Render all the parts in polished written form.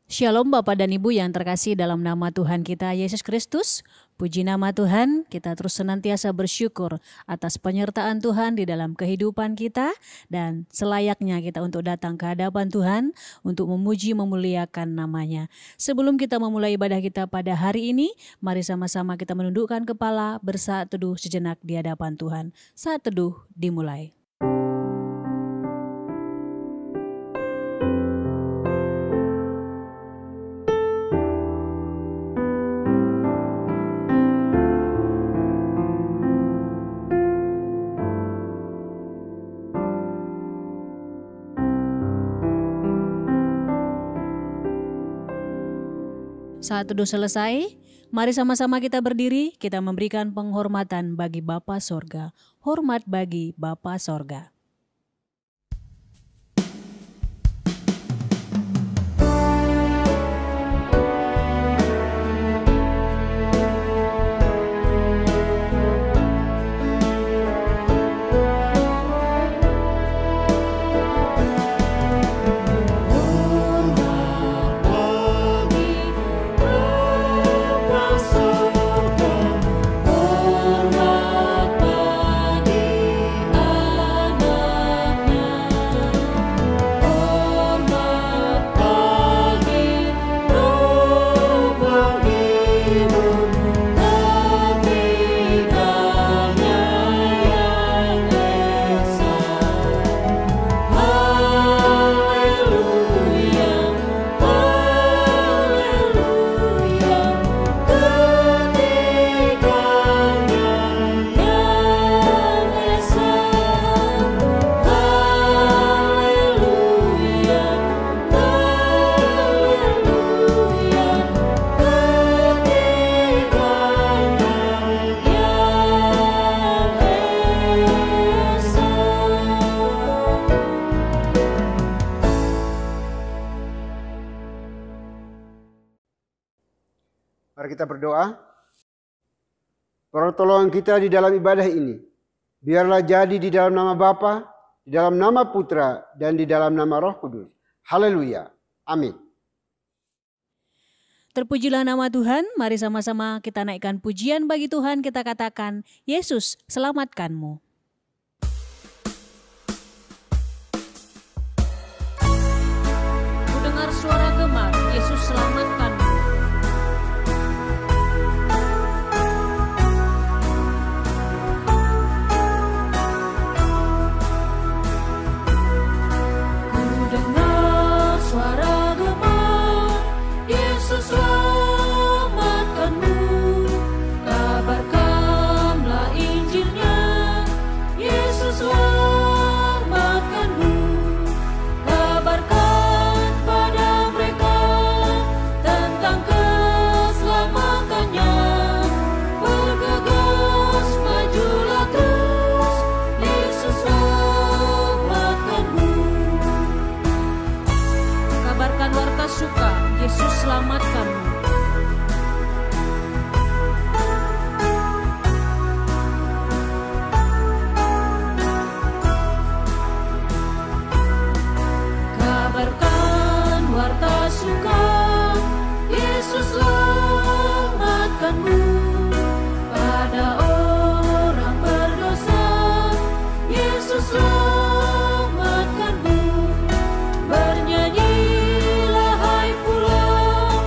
Shalom Bapak dan Ibu yang terkasih dalam nama Tuhan kita Yesus Kristus. Puji nama Tuhan, kita terus senantiasa bersyukur atas penyertaan Tuhan di dalam kehidupan kita. Dan selayaknya kita untuk datang ke hadapan Tuhan untuk memuji memuliakan namanya. Sebelum kita memulai ibadah kita pada hari ini, mari sama-sama kita menundukkan kepala bersaat teduh sejenak di hadapan Tuhan. Saat teduh dimulai. Saat teduh selesai, mari sama-sama kita berdiri, kita memberikan penghormatan bagi Bapa Sorga. Hormat bagi Bapa Sorga. Mari kita berdoa. Pertolongan kita di dalam ibadah ini, biarlah jadi di dalam nama Bapa, di dalam nama Putra, dan di dalam nama Roh Kudus. Haleluya. Amin. Terpujilah nama Tuhan, mari sama-sama kita naikkan pujian bagi Tuhan, kita katakan, Yesus selamatkanmu. Ku dengar suara gema, Yesus selamatkanmu. Bernyanyilah hai pulang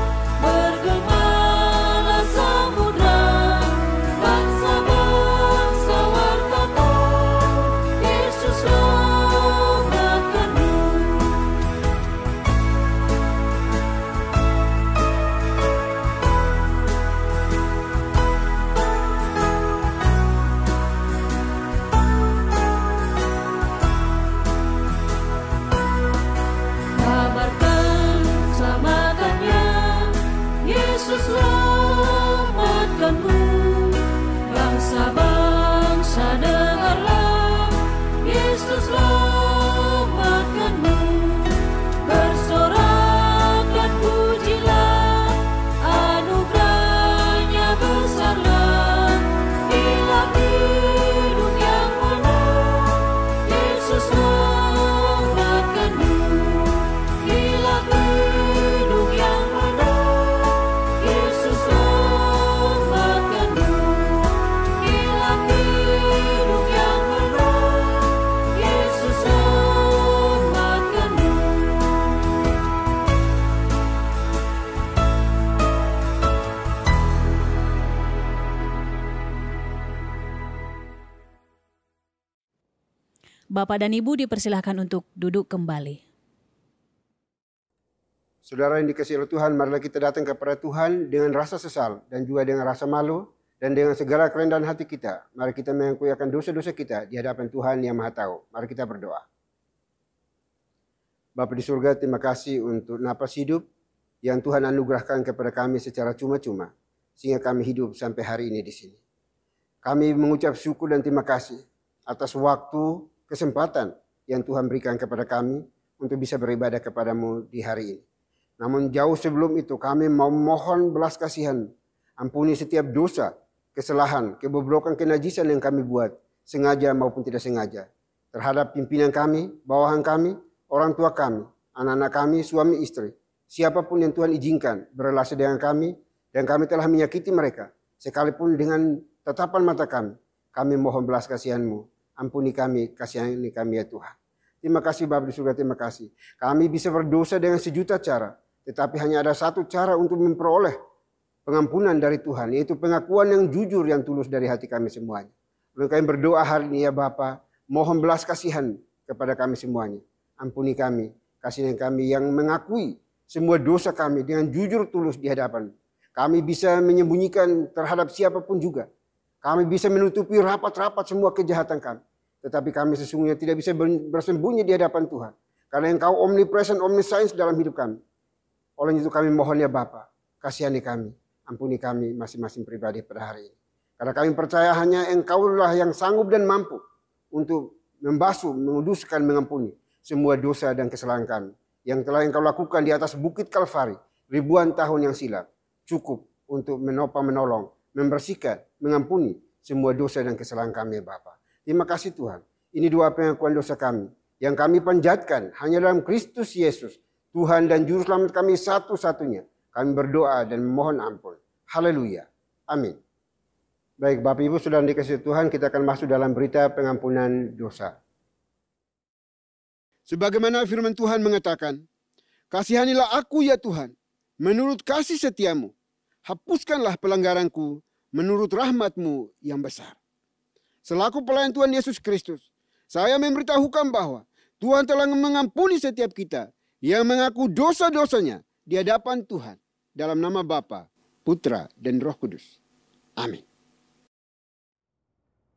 Bapak dan Ibu dipersilahkan untuk duduk kembali. Saudara yang dikasihi oleh Tuhan, marilah kita datang kepada Tuhan dengan rasa sesal dan juga dengan rasa malu dan dengan segala kerendahan hati kita. Mari kita mengakui akan dosa-dosa kita di hadapan Tuhan yang Maha Tahu. Mari kita berdoa. Bapa di surga, terima kasih untuk napas hidup yang Tuhan anugerahkan kepada kami secara cuma-cuma sehingga kami hidup sampai hari ini di sini. Kami mengucap syukur dan terima kasih atas waktu, kesempatan yang Tuhan berikan kepada kami untuk bisa beribadah kepadamu di hari ini. Namun jauh sebelum itu kami mau mohon belas kasihan. Ampuni setiap dosa, kesalahan, kebobrokan, kenajisan yang kami buat, sengaja maupun tidak sengaja. Terhadap pimpinan kami, bawahan kami, orang tua kami, anak-anak kami, suami istri. Siapapun yang Tuhan izinkan berrelasi dengan kami, dan kami telah menyakiti mereka. Sekalipun dengan tatapan mata kami mohon belas kasihan-Mu. Ampuni kami, kasihani kami ya Tuhan. Terima kasih Bapa di surga, terima kasih. Kami bisa berdosa dengan sejuta cara. Tetapi hanya ada satu cara untuk memperoleh pengampunan dari Tuhan, yaitu pengakuan yang jujur, yang tulus dari hati kami semuanya. Lalu kami berdoa hari ini ya Bapa, mohon belas kasihan kepada kami semuanya. Ampuni kami, kasihani kami yang mengakui semua dosa kami dengan jujur tulus di hadapan. Kami bisa menyembunyikan terhadap siapapun juga. Kami bisa menutupi rapat-rapat semua kejahatan kami. Tetapi kami sesungguhnya tidak bisa bersembunyi di hadapan Tuhan. Karena Engkau omnipresent, omniscience dalam hidup kami. Oleh itu kami mohon ya Bapa, kasihani kami, ampuni kami masing-masing pribadi pada hari ini. Karena kami percaya hanya Engkaulah yang sanggup dan mampu untuk membasuh, menguduskan, mengampuni semua dosa dan kesalahan kami. Yang telah Engkau lakukan di atas bukit Kalvari ribuan tahun yang silam. Cukup untuk menopang, menolong, membersihkan, mengampuni semua dosa dan kesalahan kami ya Bapa. Terima kasih Tuhan. Ini doa pengakuan dosa kami yang kami panjatkan hanya dalam Kristus Yesus, Tuhan dan Juru Selamat kami satu-satunya. Kami berdoa dan memohon ampun. Haleluya. Amin. Baik Bapak Ibu Saudara dikasihi Tuhan, kita akan masuk dalam berita pengampunan dosa. Sebagaimana firman Tuhan mengatakan, kasihanilah aku ya Tuhan, menurut kasih setiamu. Hapuskanlah pelanggaranku, menurut rahmat-Mu yang besar. Selaku pelayan Tuhan Yesus Kristus, saya memberitahukan bahwa Tuhan telah mengampuni setiap kita yang mengaku dosa-dosanya di hadapan Tuhan dalam nama Bapa, Putra, dan Roh Kudus. Amin.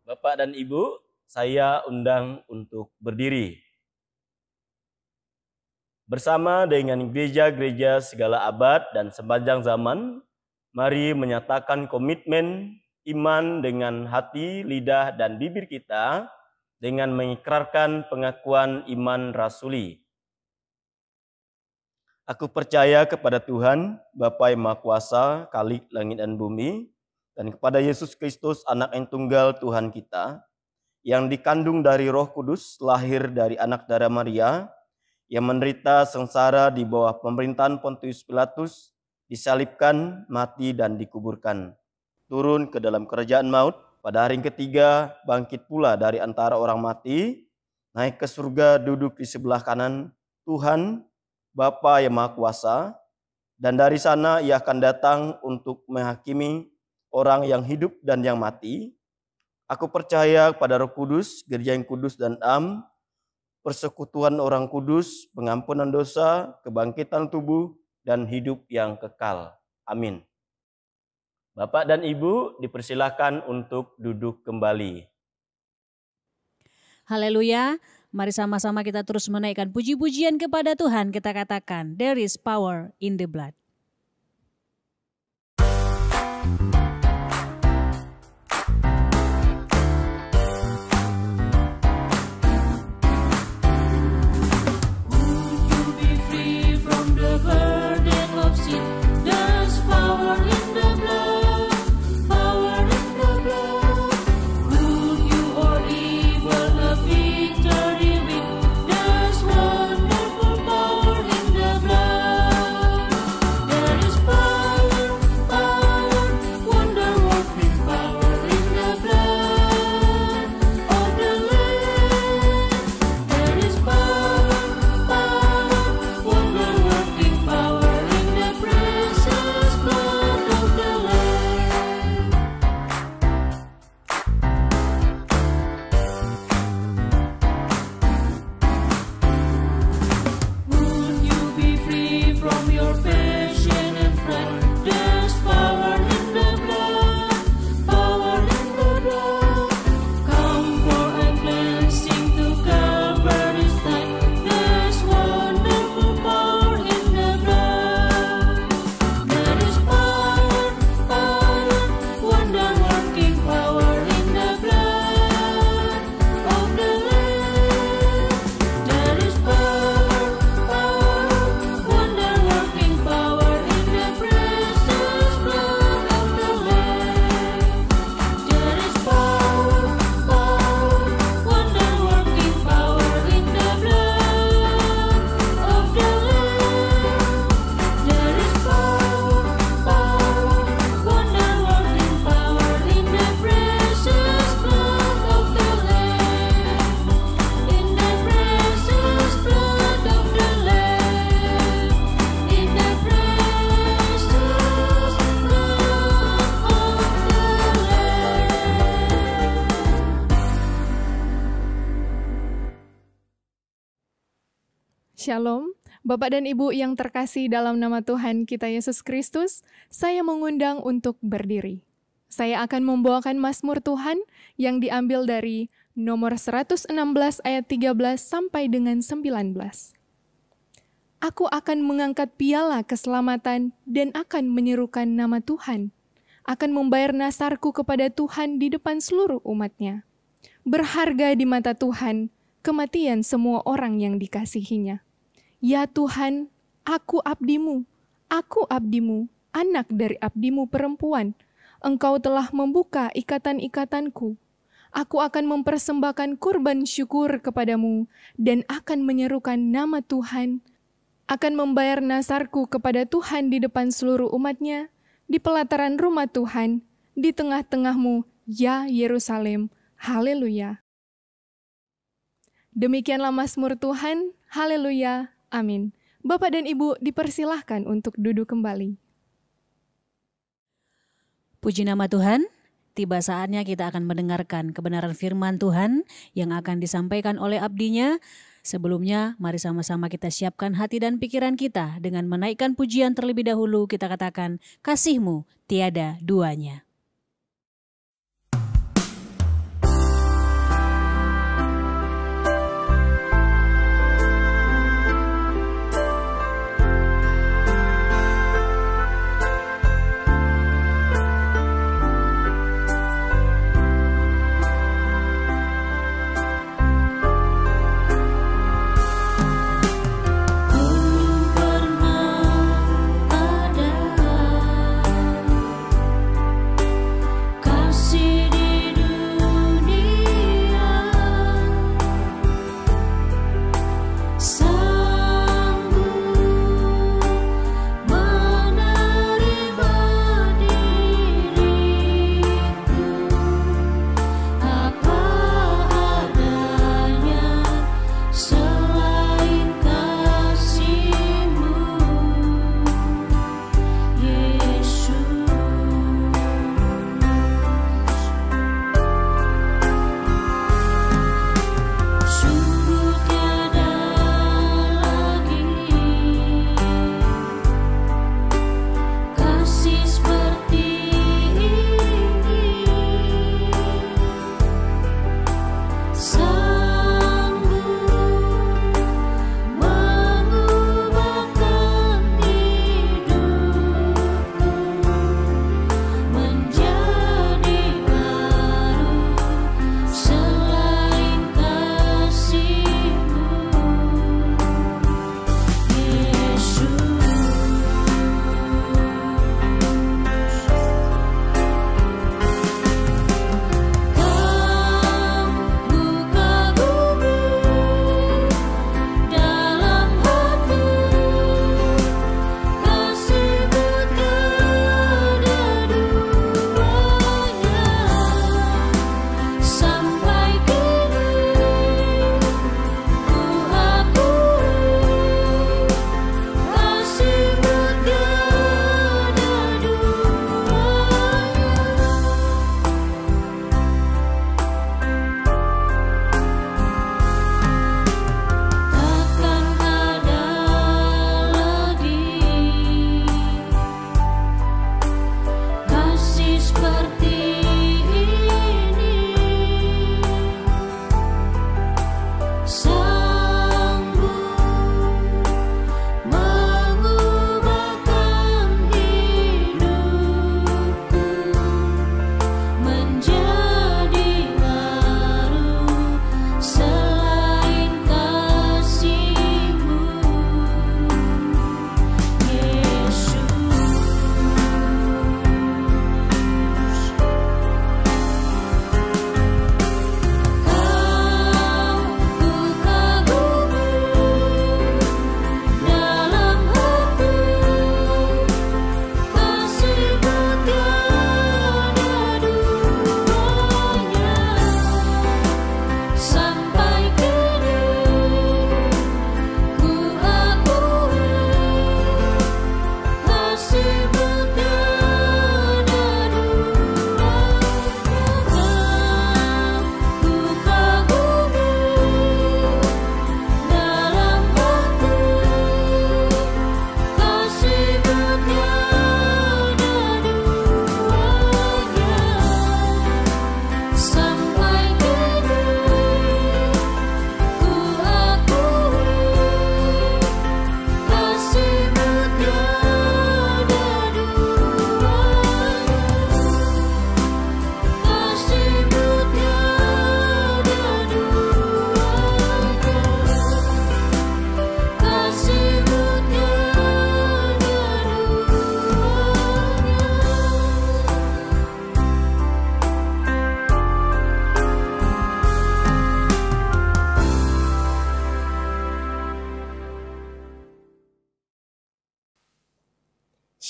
Bapak dan Ibu, saya undang untuk berdiri. Bersama dengan gereja-gereja segala abad dan sepanjang zaman, mari menyatakan komitmen iman dengan hati, lidah, dan bibir kita dengan mengikrarkan pengakuan iman rasuli. Aku percaya kepada Tuhan, Bapa yang Maha Kuasa, Khalik langit dan bumi, dan kepada Yesus Kristus, Anak yang tunggal Tuhan kita, yang dikandung dari Roh Kudus, lahir dari anak darah Maria, yang menderita sengsara di bawah pemerintahan Pontius Pilatus, disalibkan, mati, dan dikuburkan. Turun ke dalam kerajaan maut, pada hari yang ketiga bangkit pula dari antara orang mati, naik ke surga, duduk di sebelah kanan Tuhan, Bapa yang Maha Kuasa, dan dari sana Ia akan datang untuk menghakimi orang yang hidup dan yang mati. Aku percaya pada Roh Kudus, gereja yang kudus dan am, persekutuan orang kudus, pengampunan dosa, kebangkitan tubuh, dan hidup yang kekal. Amin. Bapak dan Ibu dipersilakan untuk duduk kembali. Haleluya. Mari sama-sama kita terus menaikkan puji-pujian kepada Tuhan. Kita katakan, there is power in the blood. Shalom, Bapak dan Ibu yang terkasih dalam nama Tuhan kita Yesus Kristus, saya mengundang untuk berdiri. Saya akan membawakan Mazmur Tuhan yang diambil dari nomor 116 ayat 13 sampai dengan 19. Aku akan mengangkat piala keselamatan dan akan menyerukan nama Tuhan, akan membayar nasarku kepada Tuhan di depan seluruh umat-Nya. Berharga di mata Tuhan kematian semua orang yang dikasihinya. Ya Tuhan, aku abdimu, anak dari abdimu perempuan. Engkau telah membuka ikatan-ikatanku. Aku akan mempersembahkan kurban syukur kepadamu dan akan menyerukan nama Tuhan, akan membayar nasarku kepada Tuhan di depan seluruh umat-Nya, di pelataran rumah Tuhan, di tengah-tengahmu, ya Yerusalem. Haleluya. Demikianlah Mazmur Tuhan. Haleluya. Amin. Bapak dan Ibu dipersilahkan untuk duduk kembali. Puji nama Tuhan, tiba saatnya kita akan mendengarkan kebenaran firman Tuhan yang akan disampaikan oleh abdinya. Sebelumnya, mari sama-sama kita siapkan hati dan pikiran kita dengan menaikkan pujian terlebih dahulu. Kita katakan, kasih-Mu tiada duanya. Pernah ada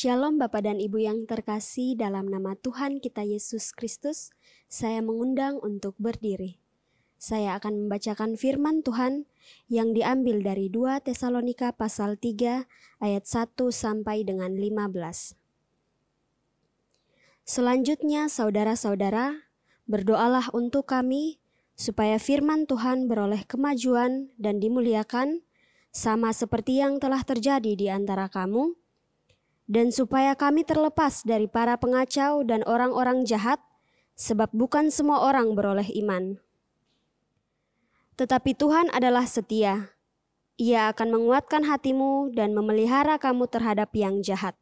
Shalom Bapak dan Ibu yang terkasih, dalam nama Tuhan kita Yesus Kristus, saya mengundang untuk berdiri. Saya akan membacakan firman Tuhan yang diambil dari 2 Tesalonika pasal 3 ayat 1 sampai dengan 15. Selanjutnya saudara-saudara, berdoalah untuk kami supaya firman Tuhan beroleh kemajuan dan dimuliakan sama seperti yang telah terjadi di antara kamu, dan supaya kami terlepas dari para pengacau dan orang-orang jahat, sebab bukan semua orang beroleh iman. Tetapi Tuhan adalah setia. Ia akan menguatkan hatimu dan memelihara kamu terhadap yang jahat.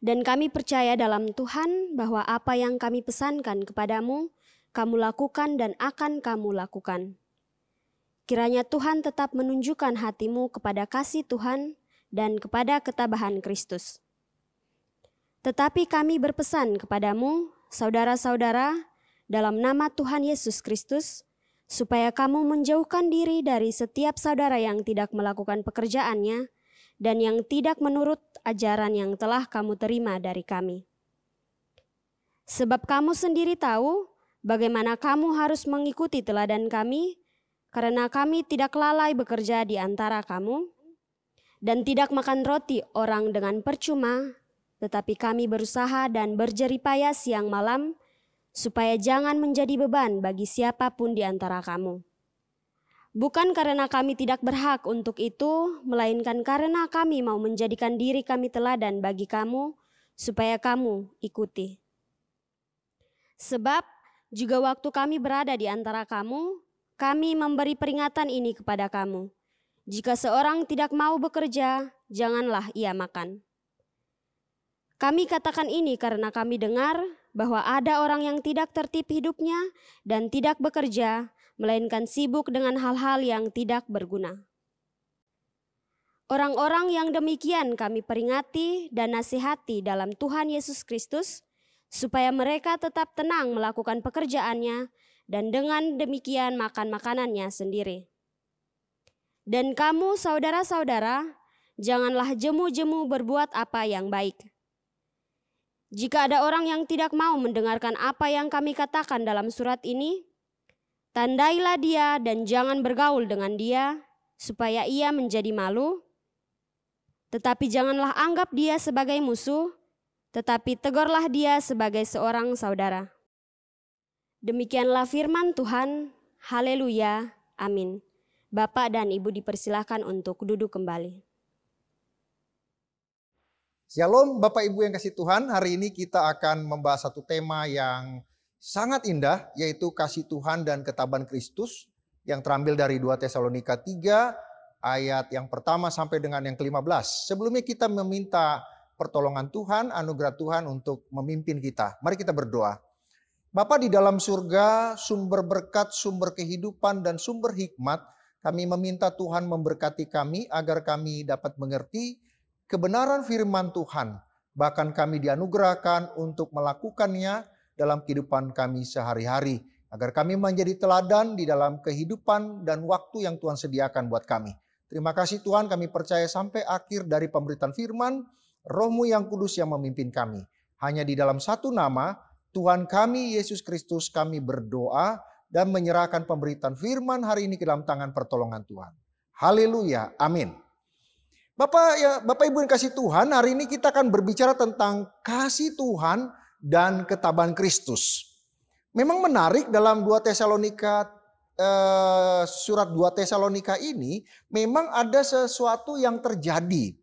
Dan kami percaya dalam Tuhan bahwa apa yang kami pesankan kepadamu, kamu lakukan dan akan kamu lakukan. Kiranya Tuhan tetap menunjukkan hatimu kepada kasih Tuhan dan kepada ketabahan Kristus. Tetapi kami berpesan kepadamu, saudara-saudara, dalam nama Tuhan Yesus Kristus, supaya kamu menjauhkan diri dari setiap saudara yang tidak melakukan pekerjaannya dan yang tidak menurut ajaran yang telah kamu terima dari kami. Sebab kamu sendiri tahu bagaimana kamu harus mengikuti teladan kami, karena kami tidak lalai bekerja di antara kamu, dan tidak makan roti orang dengan percuma, tetapi kami berusaha dan berjeripaya siang malam, supaya jangan menjadi beban bagi siapapun di antara kamu. Bukan karena kami tidak berhak untuk itu, melainkan karena kami mau menjadikan diri kami teladan bagi kamu, supaya kamu ikuti. Sebab juga waktu kami berada di antara kamu, kami memberi peringatan ini kepada kamu. Jika seorang tidak mau bekerja, janganlah ia makan. Kami katakan ini karena kami dengar bahwa ada orang yang tidak tertib hidupnya dan tidak bekerja, melainkan sibuk dengan hal-hal yang tidak berguna. Orang-orang yang demikian kami peringati dan nasihati dalam Tuhan Yesus Kristus, supaya mereka tetap tenang melakukan pekerjaannya dan dengan demikian makan makanannya sendiri. Dan kamu saudara-saudara, janganlah jemu-jemu berbuat apa yang baik. Jika ada orang yang tidak mau mendengarkan apa yang kami katakan dalam surat ini, tandailah dia dan jangan bergaul dengan dia, supaya ia menjadi malu. Tetapi janganlah anggap dia sebagai musuh, tetapi tegurlah dia sebagai seorang saudara. Demikianlah firman Tuhan. Haleluya. Amin. Bapak dan Ibu dipersilahkan untuk duduk kembali. Shalom Bapak Ibu yang kasih Tuhan, hari ini kita akan membahas satu tema yang sangat indah, yaitu kasih Tuhan dan ketabahan Kristus yang terambil dari 2 Tesalonika 3 ayat yang pertama sampai dengan yang ke-15. Sebelumnya kita meminta pertolongan Tuhan, anugerah Tuhan untuk memimpin kita. Mari kita berdoa. Bapa di dalam surga, sumber berkat, sumber kehidupan dan sumber hikmat, kami meminta Tuhan memberkati kami agar kami dapat mengerti kebenaran firman Tuhan. Bahkan kami dianugerahkan untuk melakukannya dalam kehidupan kami sehari-hari. Agar kami menjadi teladan di dalam kehidupan dan waktu yang Tuhan sediakan buat kami. Terima kasih Tuhan, kami percaya sampai akhir dari pemberitaan firman, Roh-Mu yang kudus yang memimpin kami. Hanya di dalam satu nama, Tuhan kami Yesus Kristus, kami berdoa dan menyerahkan pemberitaan firman hari ini ke dalam tangan pertolongan Tuhan. Haleluya, amin. Bapak Ibu yang kasih Tuhan, hari ini kita akan berbicara tentang kasih Tuhan dan ketabahan Kristus. Memang menarik dalam 2 Tesalonika, surat 2 Tesalonika ini memang ada sesuatu yang terjadi.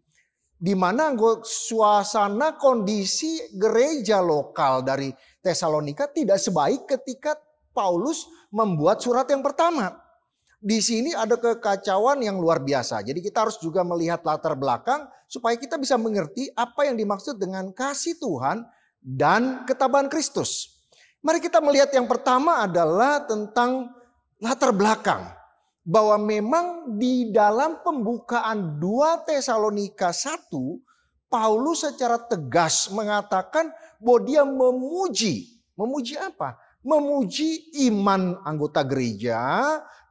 Di mana suasana kondisi gereja lokal dari Tesalonika tidak sebaik ketika Paulus membuat surat yang pertama. Di sini ada kekacauan yang luar biasa. Jadi kita harus juga melihat latar belakang supaya kita bisa mengerti apa yang dimaksud dengan kasih Tuhan dan ketabahan Kristus. Mari kita melihat yang pertama adalah tentang latar belakang. Bahwa memang di dalam pembukaan 2 Tesalonika 1, Paulus secara tegas mengatakan bahwa dia memuji. Memuji apa? Memuji iman anggota gereja,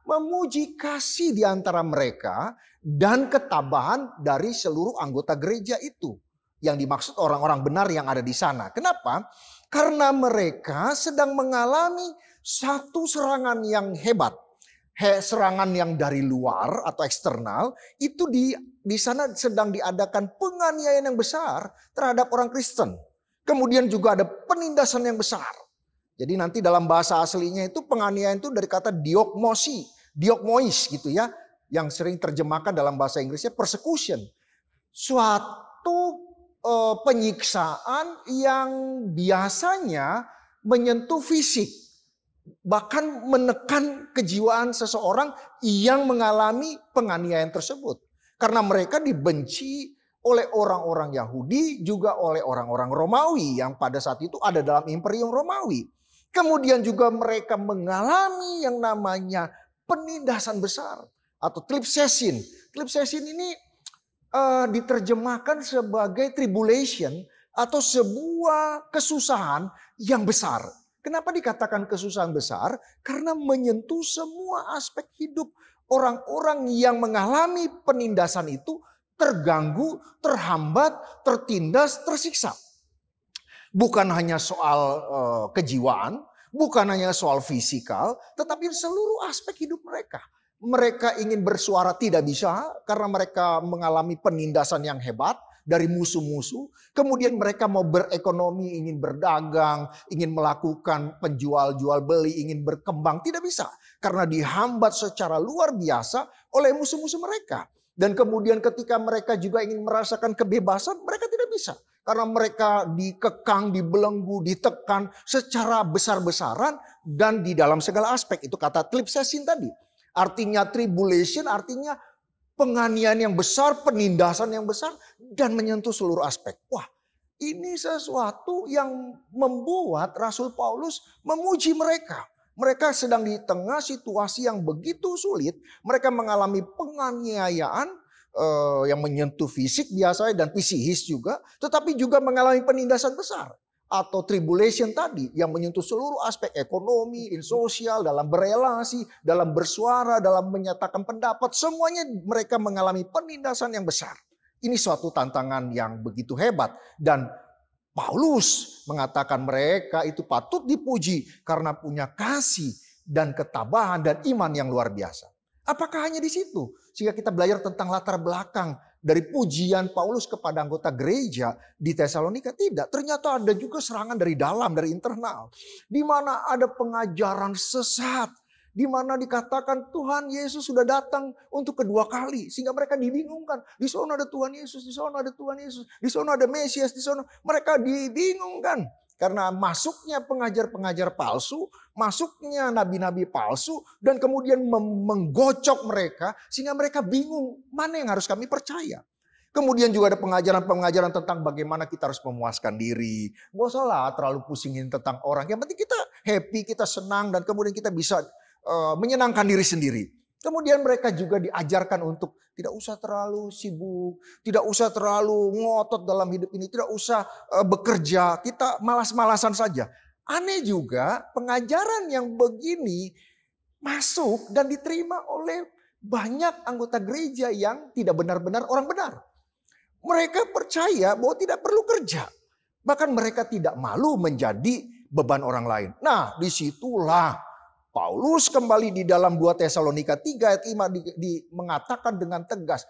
memuji kasih di antara mereka, dan ketabahan dari seluruh anggota gereja itu. Yang dimaksud orang-orang benar yang ada di sana. Kenapa? Karena mereka sedang mengalami satu serangan yang hebat. Serangan yang dari luar atau eksternal, itu di sana sedang diadakan penganiayaan yang besar terhadap orang Kristen. Kemudian juga ada penindasan yang besar. Jadi nanti dalam bahasa aslinya itu penganiayaan itu dari kata diokmois gitu ya, yang sering terjemahkan dalam bahasa Inggrisnya persecution. Suatu penyiksaan yang biasanya menyentuh fisik, bahkan menekan kejiwaan seseorang yang mengalami penganiayaan tersebut. Karena mereka dibenci oleh orang-orang Yahudi, juga oleh orang-orang Romawi yang pada saat itu ada dalam Imperium Romawi. Kemudian juga mereka mengalami yang namanya penindasan besar atau tlipsesin. Tlipsesin ini diterjemahkan sebagai tribulation atau sebuah kesusahan yang besar. Kenapa dikatakan kesusahan besar? Karena menyentuh semua aspek hidup orang-orang yang mengalami penindasan itu terganggu, terhambat, tertindas, tersiksa. Bukan hanya soal kejiwaan, bukan hanya soal fisikal, tetapi seluruh aspek hidup mereka. Mereka ingin bersuara tidak bisa karena mereka mengalami penindasan yang hebat dari musuh-musuh. Kemudian mereka mau berekonomi, ingin berdagang, ingin melakukan penjual jual beli, ingin berkembang. Tidak bisa karena dihambat secara luar biasa oleh musuh-musuh mereka. Dan kemudian ketika mereka juga ingin merasakan kebebasan, mereka tidak bisa. Karena mereka dikekang, dibelenggu, ditekan secara besar-besaran dan di dalam segala aspek. Itu kata tlipsesin tadi. Artinya tribulation, artinya penganiayaan yang besar, penindasan yang besar, dan menyentuh seluruh aspek. Wah, ini sesuatu yang membuat Rasul Paulus memuji mereka. Mereka sedang di tengah situasi yang begitu sulit. Mereka mengalami penganiayaan yang menyentuh fisik biasanya dan psikis juga. Tetapi juga mengalami penindasan besar. Atau tribulation tadi yang menyentuh seluruh aspek ekonomi, sosial, dalam berelasi, dalam bersuara, dalam menyatakan pendapat. Semuanya mereka mengalami penindasan yang besar. Ini suatu tantangan yang begitu hebat. Dan Paulus mengatakan mereka itu patut dipuji karena punya kasih dan ketabahan dan iman yang luar biasa. Apakah hanya di situ? Sehingga kita belajar tentang latar belakang dari pujian Paulus kepada anggota gereja di Tesalonika. Tidak, ternyata ada juga serangan dari dalam, dari internal. Di mana ada pengajaran sesat. Di mana dikatakan Tuhan Yesus sudah datang untuk kedua kali. Sehingga mereka dibingungkan. Di sana ada Tuhan Yesus, di sana ada Tuhan Yesus. Di sana ada Mesias, di sana. Mereka dibingungkan. Karena masuknya pengajar-pengajar palsu, masuknya nabi-nabi palsu, dan kemudian menggocok mereka, sehingga mereka bingung mana yang harus kami percaya. Kemudian juga ada pengajaran-pengajaran tentang bagaimana kita harus memuaskan diri. Gak usah lah terlalu pusingin tentang orang, yang penting kita happy, kita senang, dan kemudian kita bisa menyenangkan diri sendiri. Kemudian mereka juga diajarkan untuk tidak usah terlalu sibuk, tidak usah terlalu ngotot dalam hidup ini, tidak usah bekerja, kita malas-malasan saja. Aneh juga pengajaran yang begini masuk dan diterima oleh banyak anggota gereja yang tidak benar-benar orang benar. Mereka percaya bahwa tidak perlu kerja. Bahkan mereka tidak malu menjadi beban orang lain. Nah, disitulah Paulus kembali di dalam 2 Tesalonika 3 ayat 5 mengatakan dengan tegas,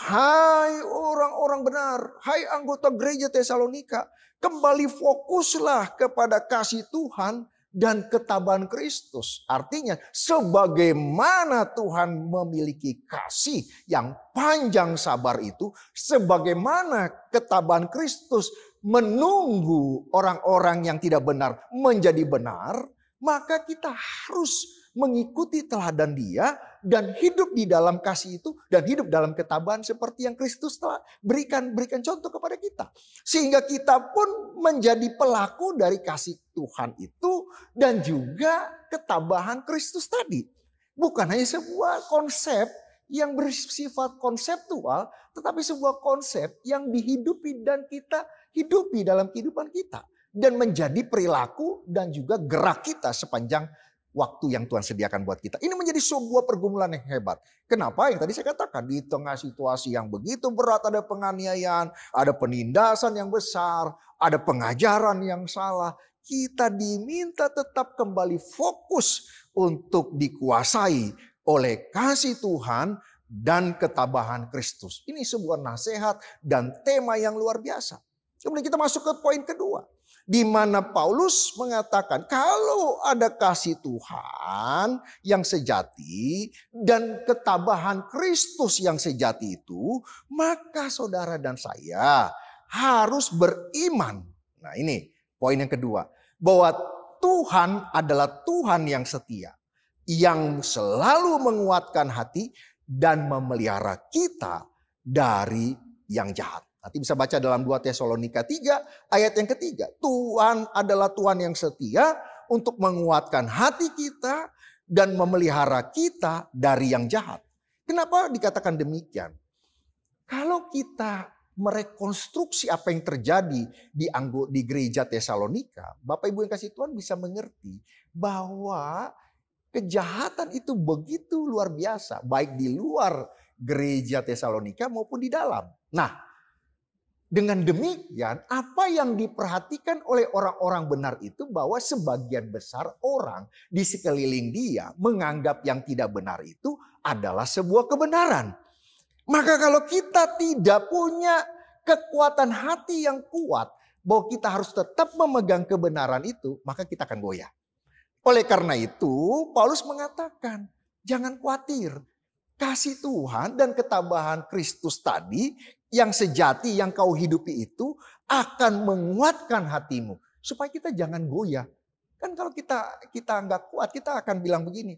hai orang-orang benar, hai anggota gereja Tesalonika, kembali fokuslah kepada kasih Tuhan dan ketabahan Kristus. Artinya sebagaimana Tuhan memiliki kasih yang panjang sabar itu, sebagaimana ketabahan Kristus menunggu orang-orang yang tidak benar menjadi benar, maka kita harus mengikuti teladan Dia dan hidup di dalam kasih itu dan hidup dalam ketabahan seperti yang Kristus telah berikan contoh kepada kita. Sehingga kita pun menjadi pelaku dari kasih Tuhan itu dan juga ketabahan Kristus tadi. Bukan hanya sebuah konsep yang bersifat konseptual, tetapi sebuah konsep yang dihidupi dan kita hidupi dalam kehidupan kita. Dan menjadi perilaku dan juga gerak kita sepanjang waktu yang Tuhan sediakan buat kita. Ini menjadi sebuah pergumulan yang hebat. Kenapa? Yang tadi saya katakan, di tengah situasi yang begitu berat, ada penganiayaan, ada penindasan yang besar, ada pengajaran yang salah. Kita diminta tetap kembali fokus untuk dikuasai oleh kasih Tuhan dan ketabahan Kristus. Ini sebuah nasihat dan tema yang luar biasa. Kemudian kita masuk ke poin kedua. Di mana Paulus mengatakan kalau ada kasih Tuhan yang sejati dan ketabahan Kristus yang sejati itu, maka saudara dan saya harus beriman. Nah ini poin yang kedua. Bahwa Tuhan adalah Tuhan yang setia. Yang selalu menguatkan hati dan memelihara kita dari yang jahat. Nanti bisa baca dalam 2 Tesalonika 3 ayat yang ketiga. Tuhan adalah Tuhan yang setia untuk menguatkan hati kita dan memelihara kita dari yang jahat. Kenapa dikatakan demikian? Kalau kita merekonstruksi apa yang terjadi di gereja Tesalonika, Bapak Ibu yang kasih Tuhan bisa mengerti bahwa kejahatan itu begitu luar biasa, baik di luar gereja Tesalonika maupun di dalam. Nah, dengan demikian, apa yang diperhatikan oleh orang-orang benar itu bahwa sebagian besar orang di sekeliling dia menganggap yang tidak benar itu adalah sebuah kebenaran. Maka kalau kita tidak punya kekuatan hati yang kuat bahwa kita harus tetap memegang kebenaran itu, maka kita akan goyah. Oleh karena itu, Paulus mengatakan, jangan khawatir. Kasih Tuhan dan ketabahan Kristus tadi yang sejati yang kau hidupi itu akan menguatkan hatimu. Supaya kita jangan goyah. Kan kalau kita nggak kuat, kita akan bilang begini.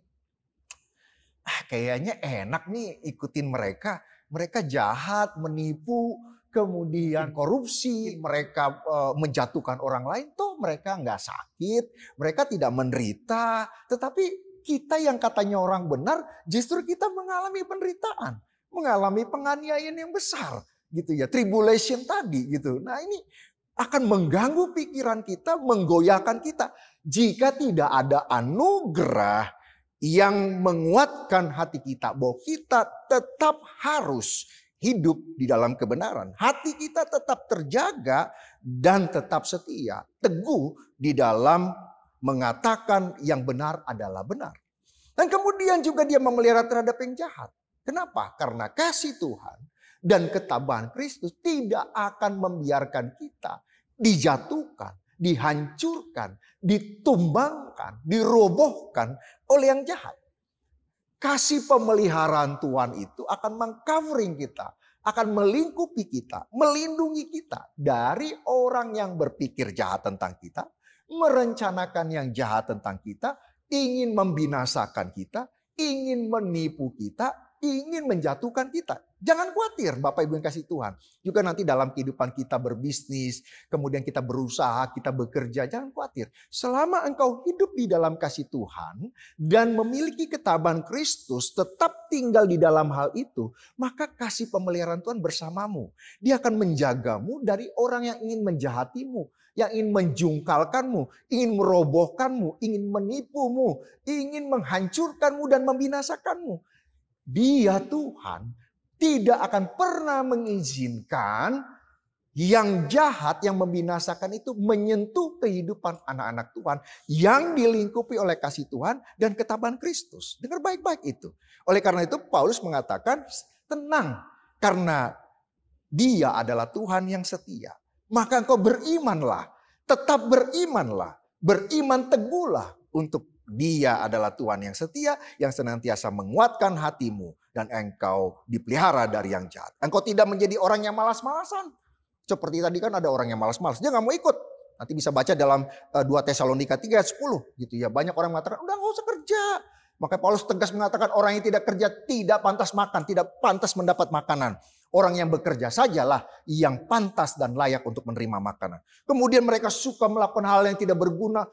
Kayaknya enak nih ikutin mereka. Mereka jahat, menipu, kemudian korupsi. Mereka menjatuhkan orang lain. Toh mereka nggak sakit, mereka tidak menderita. Tetapi kita yang katanya orang benar, justru kita mengalami penderitaan, mengalami penganiayaan yang besar, gitu ya, tribulation tadi, gitu. Nah ini akan mengganggu pikiran kita, menggoyahkan kita, jika tidak ada anugerah yang menguatkan hati kita, bahwa kita tetap harus hidup di dalam kebenaran. Hati kita tetap terjaga dan tetap setia, teguh di dalam mengatakan yang benar adalah benar. Dan kemudian juga dia memelihara terhadap yang jahat. Kenapa? Karena kasih Tuhan dan ketabahan Kristus tidak akan membiarkan kita dijatuhkan, dihancurkan, ditumbangkan, dirobohkan oleh yang jahat. Kasih pemeliharaan Tuhan itu akan mengcovering kita, akan melingkupi kita, melindungi kita dari orang yang berpikir jahat tentang kita, merencanakan yang jahat tentang kita, ingin membinasakan kita, ingin menipu kita, ingin menjatuhkan kita. Jangan khawatir Bapak Ibu yang kasih Tuhan. Juga nanti dalam kehidupan kita berbisnis, kemudian kita berusaha, kita bekerja, jangan khawatir. Selama engkau hidup di dalam kasih Tuhan dan memiliki ketabahan Kristus, tetap tinggal di dalam hal itu, maka kasih pemeliharaan Tuhan bersamamu. Dia akan menjagamu dari orang yang ingin menjahatimu, yang ingin menjungkalkanmu, ingin merobohkanmu, ingin menipumu, ingin menghancurkanmu dan membinasakanmu. Dia Tuhan tidak akan pernah mengizinkan yang jahat, yang membinasakan itu menyentuh kehidupan anak-anak Tuhan yang dilingkupi oleh kasih Tuhan dan ketabahan Kristus. Dengar baik-baik itu. Oleh karena itu Paulus mengatakan tenang karena Dia adalah Tuhan yang setia. Maka engkau berimanlah, tetap berimanlah, beriman teguhlah untuk Dia adalah Tuhan yang setia, yang senantiasa menguatkan hatimu, dan engkau dipelihara dari yang jahat. Engkau tidak menjadi orang yang malas-malasan. Seperti tadi kan ada orang yang malas-malas, dia gak mau ikut. Nanti bisa baca dalam 2 Tesalonika 3 ayat 10 gitu ya. Banyak orang mengatakan udah gak usah kerja. Maka Paulus tegas mengatakan orang yang tidak kerja tidak pantas makan, tidak pantas mendapat makanan. Orang yang bekerja sajalah yang pantas dan layak untuk menerima makanan. Kemudian mereka suka melakukan hal yang tidak berguna,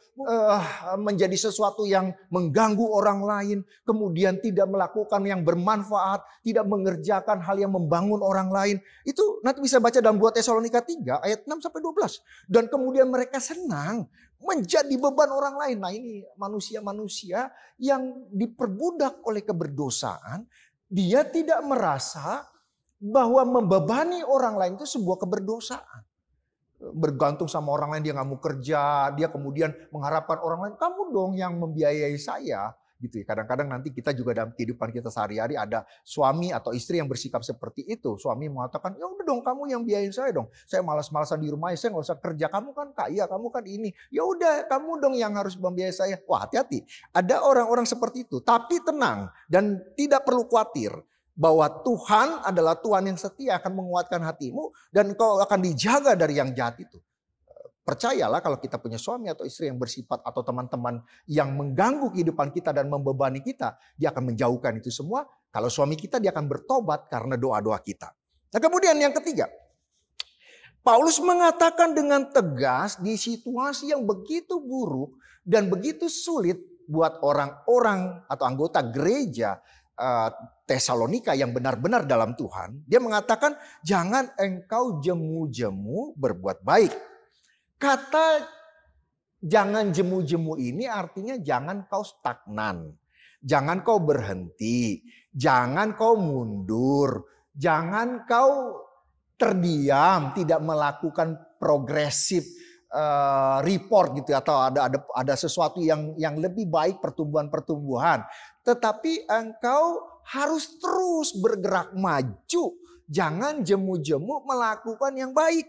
menjadi sesuatu yang mengganggu orang lain. Kemudian tidak melakukan yang bermanfaat, tidak mengerjakan hal yang membangun orang lain. Itu nanti bisa baca dalam 2 Tesalonika 3 ayat 6-12. Dan kemudian mereka senang menjadi beban orang lain. Nah ini manusia-manusia yang diperbudak oleh keberdosaan. Dia tidak merasa bahwa membebani orang lain itu sebuah keberdosaan. Bergantung sama orang lain, dia nggak mau kerja, dia kemudian mengharapkan orang lain, kamu dong yang membiayai saya. Gitu ya. Kadang-kadang nanti kita juga dalam kehidupan kita sehari-hari ada suami atau istri yang bersikap seperti itu. Suami mengatakan, ya udah dong kamu yang biayain saya dong. Saya malas-malasan di rumah, saya nggak usah kerja. Kamu kan kaya, kamu kan ini. Ya udah kamu dong yang harus membiayai saya. Wah hati-hati. Ada orang-orang seperti itu. Tapi tenang dan tidak perlu khawatir. Bahwa Tuhan adalah Tuhan yang setia akan menguatkan hatimu dan kau akan dijaga dari yang jahat itu. Percayalah kalau kita punya suami atau istri yang bersifat atau teman-teman yang mengganggu kehidupan kita dan membebani kita, dia akan menjauhkan itu semua. Kalau suami kita dia akan bertobat karena doa-doa kita. Nah kemudian yang ketiga, Paulus mengatakan dengan tegas di situasi yang begitu buruk dan begitu sulit buat orang-orang atau anggota gereja Tesalonika yang benar-benar dalam Tuhan, dia mengatakan jangan engkau jemu-jemu berbuat baik. Kata jangan jemu-jemu ini artinya jangan kau stagnan, jangan kau berhenti, jangan kau mundur, jangan kau terdiam, tidak melakukan progresif report gitu atau ada sesuatu yang lebih baik pertumbuhan. Tetapi engkau harus terus bergerak maju. Jangan jemu-jemu melakukan yang baik.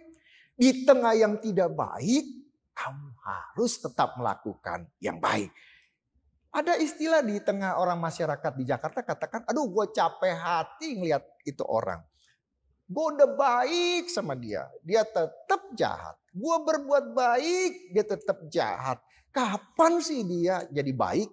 Di tengah yang tidak baik, kamu harus tetap melakukan yang baik. Ada istilah di tengah orang masyarakat di Jakarta katakan, aduh gue capek hati ngeliat itu orang. Gue udah baik sama dia, dia tetap jahat. Gue berbuat baik, dia tetap jahat. Kapan sih dia jadi baik?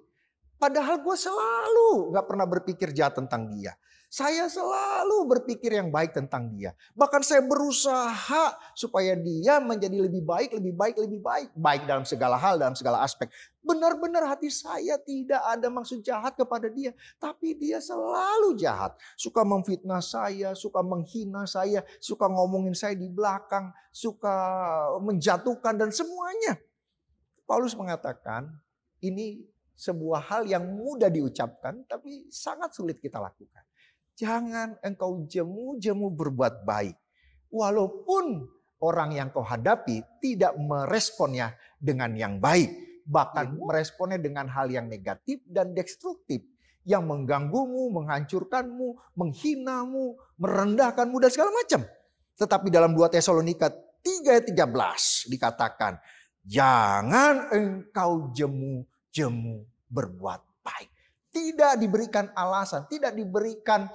Padahal gue selalu gak pernah berpikir jahat tentang dia. Saya selalu berpikir yang baik tentang dia. Bahkan saya berusaha supaya dia menjadi lebih baik, lebih baik, lebih baik. Baik dalam segala hal, dalam segala aspek. Benar-benar hati saya tidak ada maksud jahat kepada dia. Tapi dia selalu jahat. Suka memfitnah saya, suka menghina saya, suka ngomongin saya di belakang, suka menjatuhkan dan semuanya. Paulus mengatakan ini sebuah hal yang mudah diucapkan tapi sangat sulit kita lakukan. Jangan engkau jemu-jemu berbuat baik. Walaupun orang yang kau hadapi tidak meresponnya dengan yang baik. Bahkan meresponnya dengan hal yang negatif dan destruktif. Yang mengganggumu, menghancurkanmu, menghinamu, merendahkanmu dan segala macam. Tetapi dalam 2 Tesalonika 3 ayat 13 dikatakan. Jangan engkau jemu-jemu berbuat baik. Tidak diberikan alasan, tidak diberikan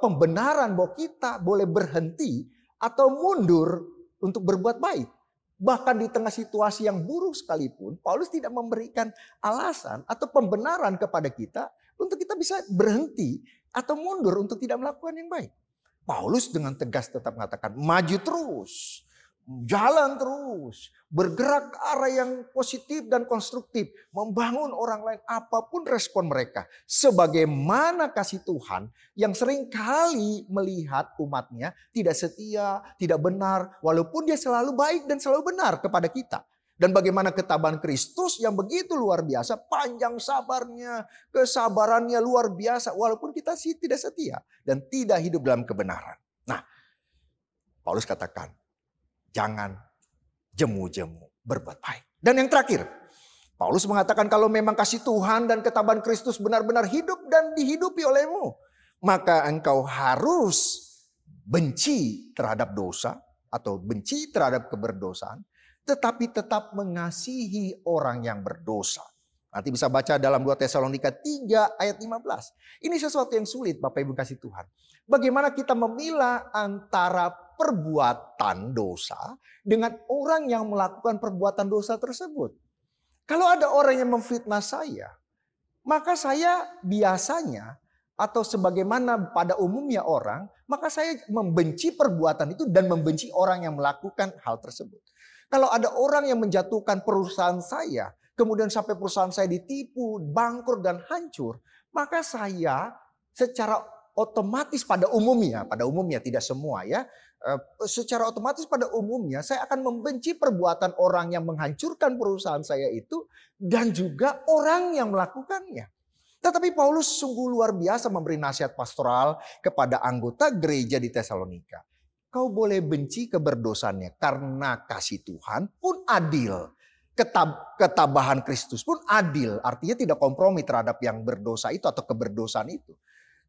pembenaran bahwa kita boleh berhenti atau mundur untuk berbuat baik. Bahkan di tengah situasi yang buruk sekalipun, Paulus tidak memberikan alasan atau pembenaran kepada kita untuk kita bisa berhenti atau mundur untuk tidak melakukan yang baik. Paulus dengan tegas tetap mengatakan maju terus. Jalan terus, bergerak ke arah yang positif dan konstruktif, membangun orang lain apapun respon mereka. Sebagaimana kasih Tuhan yang sering kali melihat umatnya tidak setia, tidak benar, walaupun dia selalu baik dan selalu benar kepada kita. Dan bagaimana ketabahan Kristus yang begitu luar biasa, panjang sabarnya, kesabarannya luar biasa, walaupun kita tidak setia dan tidak hidup dalam kebenaran. Nah, Paulus katakan, jangan jemu-jemu berbuat baik. Dan yang terakhir, Paulus mengatakan kalau memang kasih Tuhan dan ketabahan Kristus benar-benar hidup dan dihidupi olehmu, maka engkau harus benci terhadap dosa atau benci terhadap keberdosaan, tetapi tetap mengasihi orang yang berdosa. Nanti bisa baca dalam 2 Tesalonika 3 ayat 15. Ini sesuatu yang sulit Bapak Ibu kasih Tuhan. Bagaimana kita memilah antara perbuatan dosa dengan orang yang melakukan perbuatan dosa tersebut. Kalau ada orang yang memfitnah saya, maka saya biasanya atau sebagaimana pada umumnya orang, maka saya membenci perbuatan itu dan membenci orang yang melakukan hal tersebut. Kalau ada orang yang menjatuhkan perusahaan saya, kemudian sampai perusahaan saya ditipu, bangkrut dan hancur, maka saya secara otomatis pada umumnya tidak semua ya, secara otomatis pada umumnya saya akan membenci perbuatan orang yang menghancurkan perusahaan saya itu dan juga orang yang melakukannya. Tetapi Paulus sungguh luar biasa memberi nasihat pastoral kepada anggota gereja di Tesalonika. Kau boleh benci keberdosaannya karena kasih Tuhan pun adil. Ketabahan Kristus pun adil. Artinya tidak kompromi terhadap yang berdosa itu atau keberdosaan itu.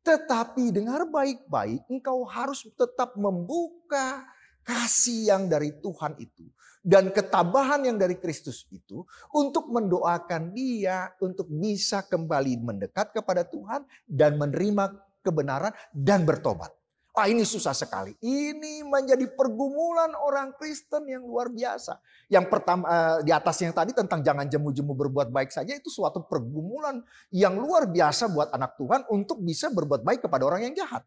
Tetapi dengar baik-baik, engkau harus tetap membuka kasih yang dari Tuhan itu. Dan ketabahan yang dari Kristus itu untuk mendoakan dia untuk bisa kembali mendekat kepada Tuhan dan menerima kebenaran dan bertobat. Ini susah sekali. Ini menjadi pergumulan orang Kristen yang luar biasa. Yang pertama di atasnya tadi tentang jangan jemu-jemu berbuat baik saja, itu suatu pergumulan yang luar biasa buat anak Tuhan untuk bisa berbuat baik kepada orang yang jahat.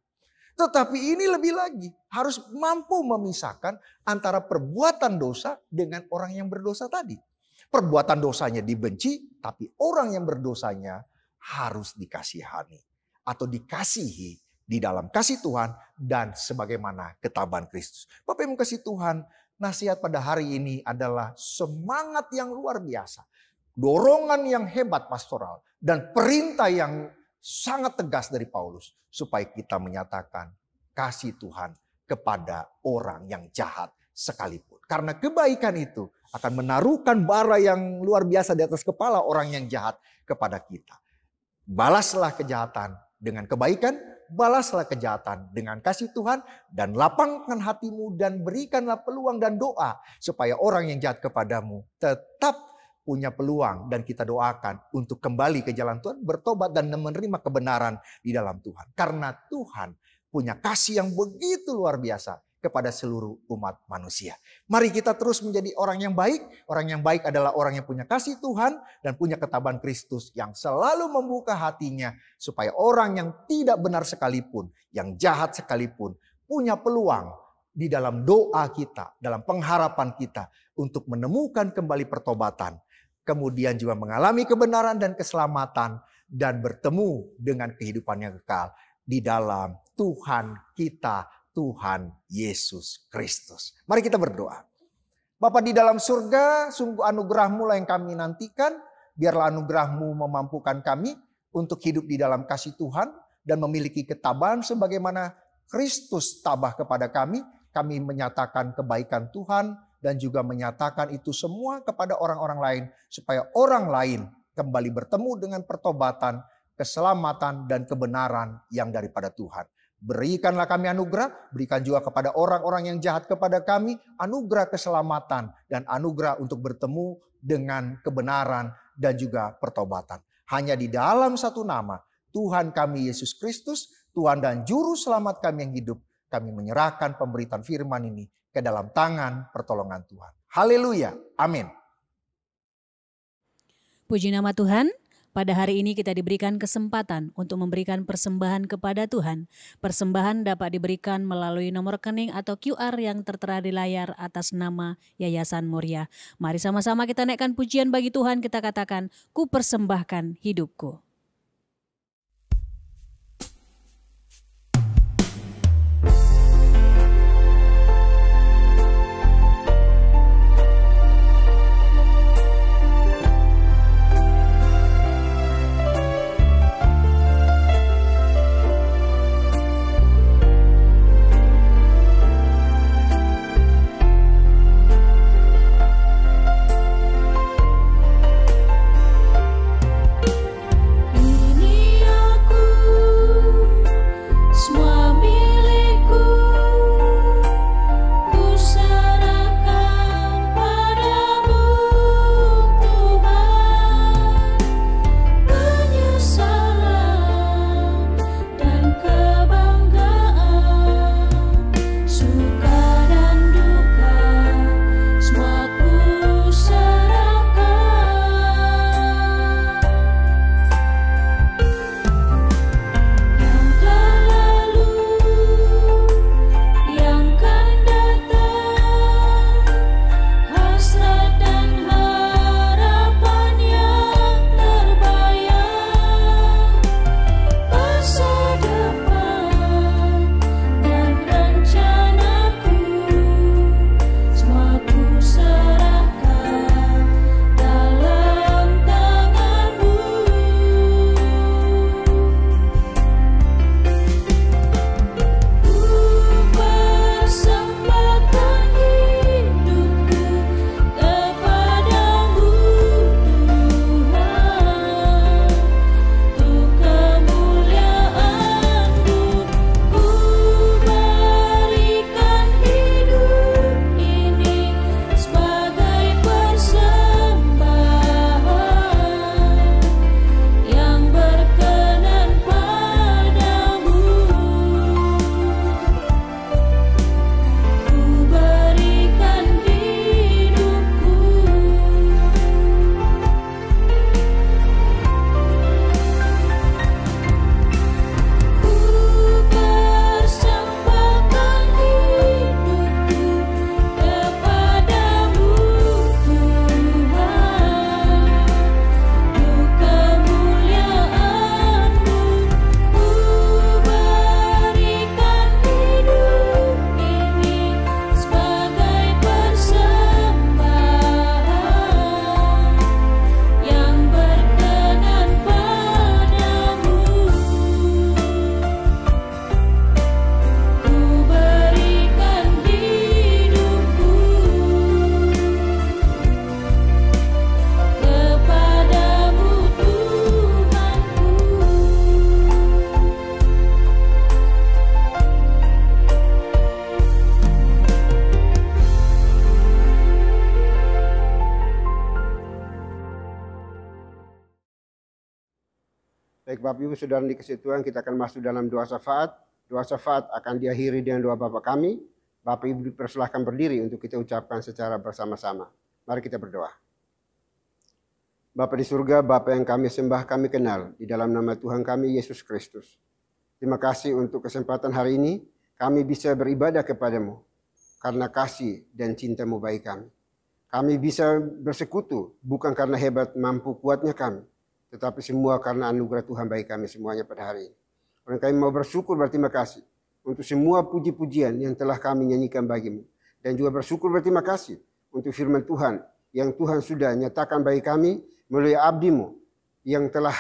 Tetapi ini lebih lagi, harus mampu memisahkan antara perbuatan dosa dengan orang yang berdosa tadi. Perbuatan dosanya dibenci, tapi orang yang berdosanya harus dikasihani atau dikasihi di dalam kasih Tuhan dan sebagaimana ketabahan Kristus. Bapak Ibu kasih Tuhan, nasihat pada hari ini adalah semangat yang luar biasa. Dorongan yang hebat pastoral dan perintah yang sangat tegas dari Paulus supaya kita menyatakan kasih Tuhan kepada orang yang jahat sekalipun. Karena kebaikan itu akan menaruhkan bara yang luar biasa di atas kepala orang yang jahat kepada kita. Balaslah kejahatan dengan kebaikan, balaslah kejahatan dengan kasih Tuhan, dan lapangkan hatimu dan berikanlah peluang dan doa supaya orang yang jahat kepadamu tetap punya peluang dan kita doakan untuk kembali ke jalan Tuhan, bertobat dan menerima kebenaran di dalam Tuhan. Karena Tuhan punya kasih yang begitu luar biasa kepada seluruh umat manusia. Mari kita terus menjadi orang yang baik. Orang yang baik adalah orang yang punya kasih Tuhan dan punya ketabahan Kristus yang selalu membuka hatinya supaya orang yang tidak benar sekalipun, yang jahat sekalipun, punya peluang di dalam doa kita, dalam pengharapan kita untuk menemukan kembali pertobatan. Kemudian juga mengalami kebenaran dan keselamatan dan bertemu dengan kehidupan yang kekal di dalam Tuhan kita, Tuhan Yesus Kristus. Mari kita berdoa. Bapa di dalam surga, sungguh anugerah-Mu lah yang kami nantikan. Biarlah anugerah-Mu memampukan kami untuk hidup di dalam kasih Tuhan dan memiliki ketabahan sebagaimana Kristus tabah kepada kami. Kami menyatakan kebaikan Tuhan dan juga menyatakan itu semua kepada orang-orang lain supaya orang lain kembali bertemu dengan pertobatan, keselamatan dan kebenaran yang daripada Tuhan. Berikanlah kami anugerah, berikan juga kepada orang-orang yang jahat kepada kami anugerah keselamatan dan anugerah untuk bertemu dengan kebenaran dan juga pertobatan. Hanya di dalam satu nama, Tuhan kami Yesus Kristus, Tuhan dan Juru Selamat kami yang hidup, kami menyerahkan pemberitaan firman ini ke dalam tangan pertolongan Tuhan. Haleluya. Amin. Puji nama Tuhan. Pada hari ini kita diberikan kesempatan untuk memberikan persembahan kepada Tuhan. Persembahan dapat diberikan melalui nomor rekening atau QR yang tertera di layar atas nama Yayasan Muria. Mari sama-sama kita naikkan pujian bagi Tuhan, kita katakan, ku persembahkan hidupku. Baik Bapak Ibu Saudara dikasihi Tuhan, kita akan masuk dalam doa syafaat. Doa syafaat akan diakhiri dengan doa Bapa kami. Bapak Ibu dipersilahkan berdiri untuk kita ucapkan secara bersama-sama. Mari kita berdoa. Bapa di surga, Bapa yang kami sembah, kami kenal di dalam nama Tuhan kami Yesus Kristus. Terima kasih untuk kesempatan hari ini kami bisa beribadah kepadamu karena kasih dan cinta-Mu bagi kami. Kami bisa bersekutu bukan karena hebat mampu kuatnya kami, tetapi semua karena anugerah Tuhan bagi kami semuanya pada hari ini. Dan kami mau bersyukur berterima kasih untuk semua puji-pujian yang telah kami nyanyikan bagimu. Dan juga bersyukur berterima kasih untuk firman Tuhan yang Tuhan sudah nyatakan bagi kami melalui abdi-Mu yang telah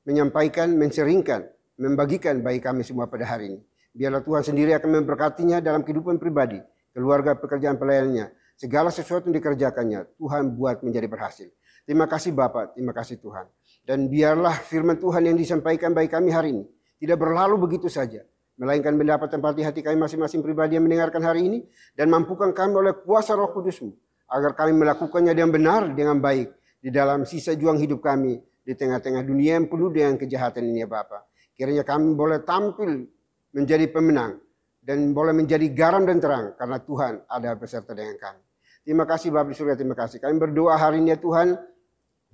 menyampaikan, menseringkan, membagikan bagi kami semua pada hari ini. Biarlah Tuhan sendiri akan memberkatinya dalam kehidupan pribadi, keluarga, pekerjaan pelayanannya. Segala sesuatu yang dikerjakannya, Tuhan buat menjadi berhasil. Terima kasih Bapa, terima kasih Tuhan. Dan biarlah firman Tuhan yang disampaikan bagi kami hari ini tidak berlalu begitu saja, melainkan mendapat tempat di hati kami masing-masing pribadi yang mendengarkan hari ini, dan mampukan kami oleh kuasa Roh Kudus-Mu, agar kami melakukannya dengan benar, dengan baik, di dalam sisa juang hidup kami, di tengah-tengah dunia yang penuh dengan kejahatan ini ya Bapa. Kiranya kami boleh tampil menjadi pemenang dan boleh menjadi garam dan terang karena Tuhan ada beserta dengan kami. Terima kasih Bapa di surga, terima kasih. Kami berdoa hari ini ya Tuhan,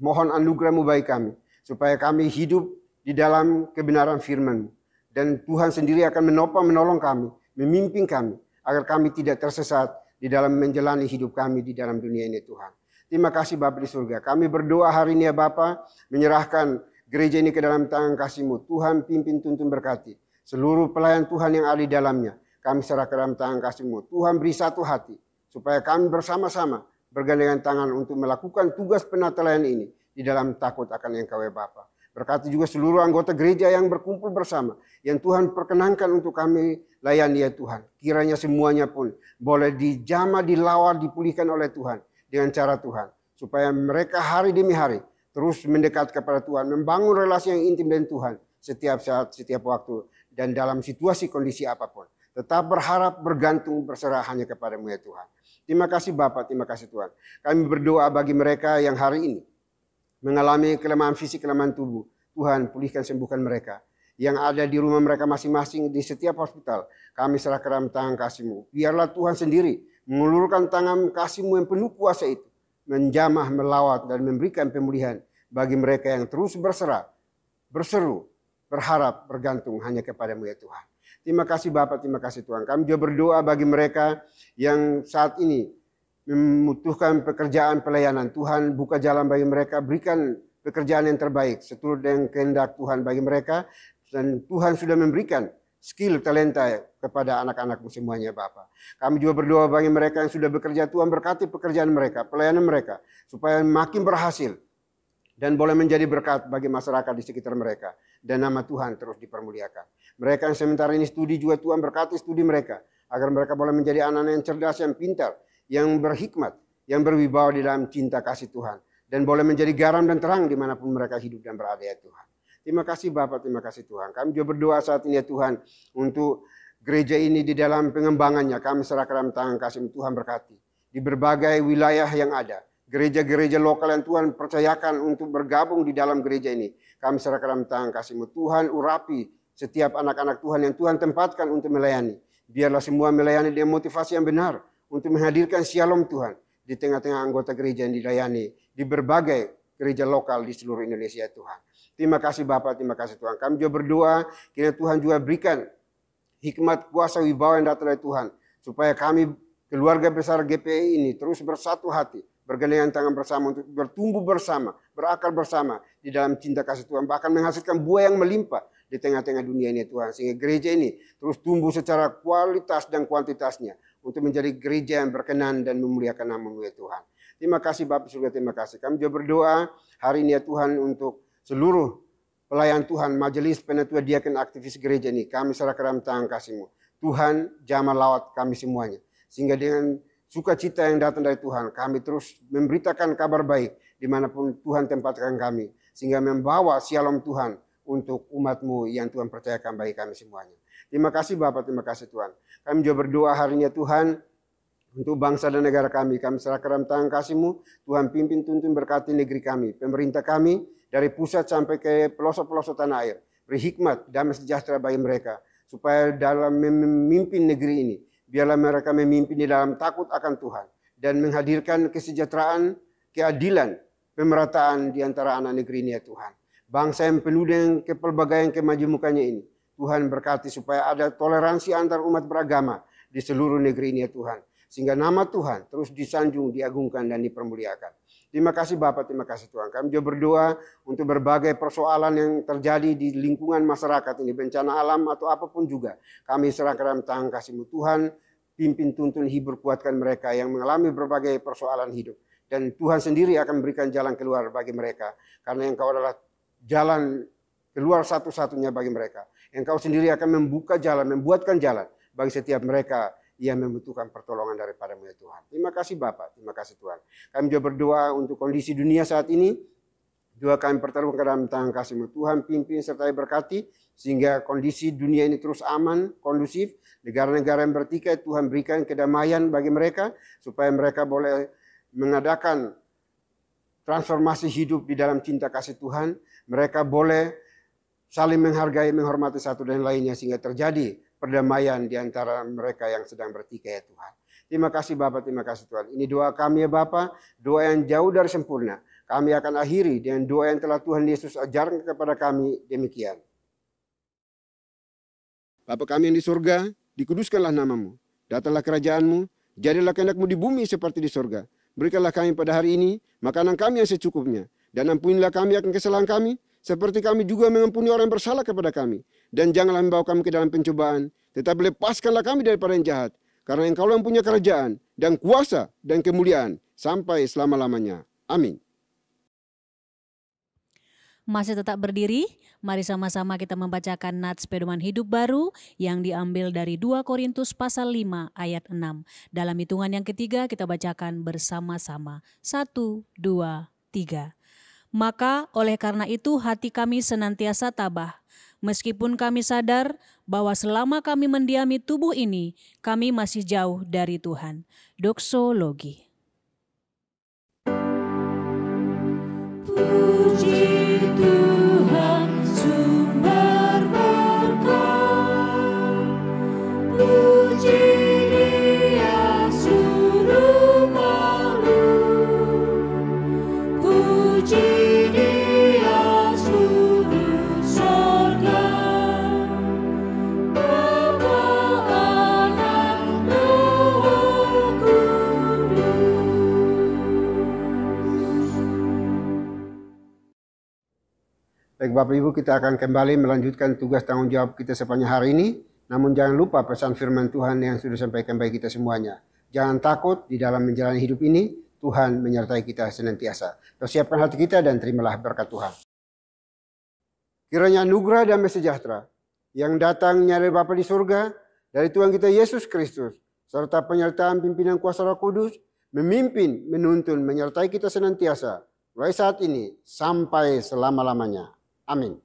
mohon anugerah-Mu bagi kami, supaya kami hidup di dalam kebenaran firman-Mu. Dan Tuhan sendiri akan menopang, menolong kami, memimpin kami, agar kami tidak tersesat di dalam menjalani hidup kami di dalam dunia ini Tuhan. Terima kasih Bapa di surga. Kami berdoa hari ini ya Bapa, menyerahkan gereja ini ke dalam tangan kasih-Mu. Tuhan pimpin, tuntun, berkati. Seluruh pelayan Tuhan yang ada di dalamnya, kami serahkan ke dalam tangan kasih-Mu. Tuhan beri satu hati, supaya kami bersama-sama bergandengan tangan untuk melakukan tugas penatelayan ini di dalam takut akan Engkau ya Bapa. Berkati juga seluruh anggota gereja yang berkumpul bersama, yang Tuhan perkenankan untuk kami layani ya Tuhan. Kiranya semuanya pun boleh dijamah, dilawar, dipulihkan oleh Tuhan dengan cara Tuhan. Supaya mereka hari demi hari terus mendekat kepada Tuhan, membangun relasi yang intim dengan Tuhan setiap saat, setiap waktu, dan dalam situasi kondisi apapun. Tetap berharap, bergantung, berserah hanya kepada-Mu ya Tuhan. Terima kasih Bapa, terima kasih Tuhan. Kami berdoa bagi mereka yang hari ini mengalami kelemahan fisik, kelemahan tubuh. Tuhan pulihkan, sembuhkan mereka. Yang ada di rumah mereka masing-masing, di setiap hospital, kami serahkan dalam tangan kasih-Mu. Biarlah Tuhan sendiri mengulurkan tangan kasih-Mu yang penuh kuasa itu, menjamah, melawat, dan memberikan pemulihan bagi mereka yang terus berserah, berseru, berharap, bergantung hanya kepada-Mu ya Tuhan. Terima kasih Bapak, terima kasih Tuhan. Kami juga berdoa bagi mereka yang saat ini membutuhkan pekerjaan pelayanan. Tuhan buka jalan bagi mereka, berikan pekerjaan yang terbaik seturut dengan kehendak Tuhan bagi mereka. Dan Tuhan sudah memberikan skill, talenta kepada anak-anak-Mu semuanya Bapak. Kami juga berdoa bagi mereka yang sudah bekerja, Tuhan berkati pekerjaan mereka, pelayanan mereka, supaya makin berhasil dan boleh menjadi berkat bagi masyarakat di sekitar mereka. Dan nama Tuhan terus dipermuliakan. Mereka yang sementara ini studi juga Tuhan berkati studi mereka, agar mereka boleh menjadi anak-anak yang cerdas, yang pintar, yang berhikmat, yang berwibawa di dalam cinta kasih Tuhan. Dan boleh menjadi garam dan terang dimanapun mereka hidup dan berada ya Tuhan. Terima kasih Bapak, terima kasih Tuhan. Kami juga berdoa saat ini ya Tuhan, untuk gereja ini di dalam pengembangannya. Kami serahkan dalam tangan kasih Tuhan, berkati. Di berbagai wilayah yang ada, gereja-gereja lokal yang Tuhan percayakan untuk bergabung di dalam gereja ini, kami serahkan dalam tangan kasih-Mu. Tuhan urapi setiap anak-anak Tuhan yang Tuhan tempatkan untuk melayani. Biarlah semua melayani dengan motivasi yang benar, untuk menghadirkan shalom Tuhan di tengah-tengah anggota gereja yang dilayani di berbagai gereja lokal di seluruh Indonesia Tuhan. Terima kasih Bapak, terima kasih Tuhan. Kami juga berdoa, kiranya Tuhan juga berikan hikmat, kuasa, wibawa yang datang dari Tuhan, supaya kami keluarga besar GPI ini terus bersatu hati, bergandengan tangan bersama untuk bertumbuh bersama, berakar bersama di dalam cinta kasih Tuhan, bahkan menghasilkan buah yang melimpah di tengah-tengah dunia ini Tuhan, sehingga gereja ini terus tumbuh secara kualitas dan kuantitasnya untuk menjadi gereja yang berkenan dan memuliakan nama-Mu ya Tuhan. Terima kasih Bapak surga, terima kasih. Kami juga berdoa hari ini ya Tuhan untuk seluruh pelayan Tuhan, majelis penatua diaken aktivis gereja ini, kami serahkan dalam tangan kasih-Mu. Tuhan jamah lawat kami semuanya, sehingga dengan sukacita yang datang dari Tuhan, kami terus memberitakan kabar baik dimanapun Tuhan tempatkan kami, sehingga membawa shalom Tuhan untuk umat-Mu yang Tuhan percayakan bagi kami semuanya. Terima kasih Bapak, terima kasih Tuhan. Kami juga berdoa hari ini ya Tuhan, Untuk bangsa dan negara kami serahkan dalam tangan kasih-Mu. Tuhan pimpin tuntun berkati negeri kami, pemerintah kami dari pusat sampai ke pelosok-pelosok tanah air. Beri hikmat, damai sejahtera bagi mereka, supaya dalam memimpin negeri ini, biarlah mereka memimpin di dalam takut akan Tuhan dan menghadirkan kesejahteraan, keadilan, pemerataan di antara anak negeri ini ya Tuhan. Bangsa yang penuh dengan kepelbagaian kemajemukannya ini, Tuhan berkati supaya ada toleransi antar umat beragama di seluruh negeri ini ya Tuhan. Sehingga nama Tuhan terus disanjung, diagungkan, dan dipermuliakan. Terima kasih Bapak, terima kasih Tuhan. Kami juga berdoa untuk berbagai persoalan yang terjadi di lingkungan masyarakat ini, bencana alam atau apapun juga. Kami serahkan dalam tangan kasih-Mu Tuhan, pimpin, tuntun, hibur, kuatkan mereka yang mengalami berbagai persoalan hidup. Dan Tuhan sendiri akan memberikan jalan keluar bagi mereka. Karena Engkau adalah jalan keluar satu-satunya bagi mereka. Engkau sendiri akan membuka jalan, membuatkan jalan bagi setiap mereka yang membutuhkan pertolongan daripada-Mu ya Tuhan. Terima kasih Bapak, terima kasih Tuhan. Kami juga berdoa untuk kondisi dunia saat ini. Doa kami pertaruhkan ke dalam tangan kasih-Mu Tuhan, pimpin serta berkati, sehingga kondisi dunia ini terus aman, kondusif. Negara-negara yang bertikai, Tuhan berikan kedamaian bagi mereka, supaya mereka boleh mengadakan transformasi hidup di dalam cinta kasih Tuhan. Mereka boleh saling menghargai, menghormati satu dan lainnya, sehingga terjadi perdamaian di antara mereka yang sedang bertikai ya Tuhan. Terima kasih Bapak, terima kasih Tuhan. Ini doa kami ya Bapak, doa yang jauh dari sempurna. Kami akan akhiri dengan doa yang telah Tuhan Yesus ajarkan kepada kami demikian. Bapa kami yang di surga, dikuduskanlah nama-Mu. Datanglah kerajaan-Mu, jadilah kehendak-Mu di bumi seperti di surga. Berikanlah kami pada hari ini makanan kami yang secukupnya. Dan ampunilah kami akan kesalahan kami, seperti kami juga mengampuni orang yang bersalah kepada kami. Dan janganlah membawa kami ke dalam pencobaan, tetapi lepaskanlah kami daripada yang jahat. Karena Engkau yang punya kerajaan, dan kuasa, dan kemuliaan, sampai selama-lamanya. Amin. Masih tetap berdiri, mari sama-sama kita membacakan nats pedoman hidup baru yang diambil dari 2 Korintus pasal 5 ayat 6. Dalam hitungan yang ketiga kita bacakan bersama-sama. 1, 2, 3. Maka oleh karena itu hati kami senantiasa tabah, meskipun kami sadar bahwa selama kami mendiami tubuh ini, kami masih jauh dari Tuhan. Doksologi. Puji Tuhan sumber berkat, puji Dia suruh malu, puji Dia suruh sorga, Bapa, Anak, Roh Kudus. Baik Bapak Ibu, kita akan kembali melanjutkan tugas tanggung jawab kita sepanjang hari ini. Namun jangan lupa pesan firman Tuhan yang sudah sampaikan bagi kita semuanya. Jangan takut di dalam menjalani hidup ini, Tuhan menyertai kita senantiasa. Persiapkan hati kita dan terimalah berkat Tuhan. Kiranya anugerah dan sejahtera yang datangnya dari Bapa di surga, dari Tuhan kita Yesus Kristus, serta penyertaan pimpinan kuasa Roh Kudus, memimpin, menuntun, menyertai kita senantiasa, mulai saat ini sampai selama-lamanya. Amin.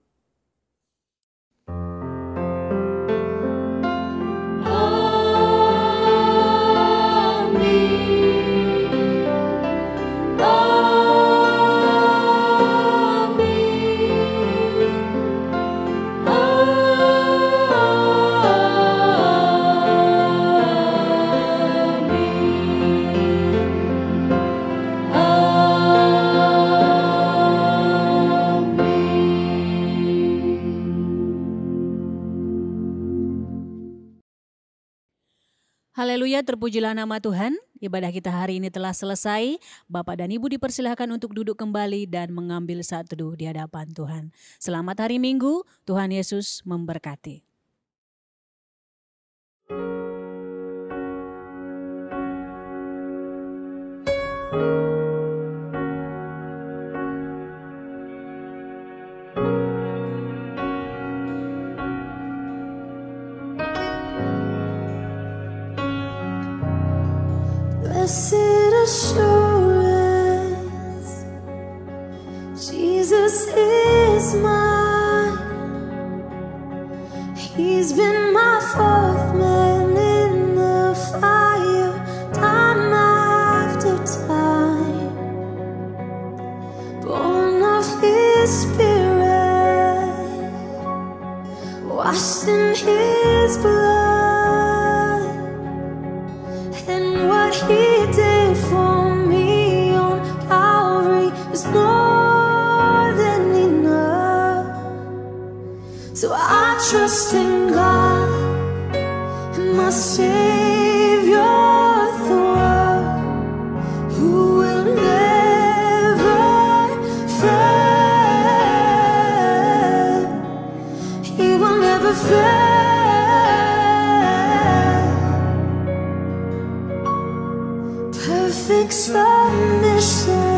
Haleluya, terpujilah nama Tuhan. Ibadah kita hari ini telah selesai. Bapak dan Ibu dipersilahkan untuk duduk kembali dan mengambil saat teduh di hadapan Tuhan. Selamat hari Minggu, Tuhan Yesus memberkati. Blessed assurance, Jesus is mine. He's been my fourth man in the fire, time was mine, born of His Spirit, washed in His blood, and what He did for me on Calvary is more than enough. So I trust in God, my Savior, the one who will never fail. He will never fail. Perfect submission.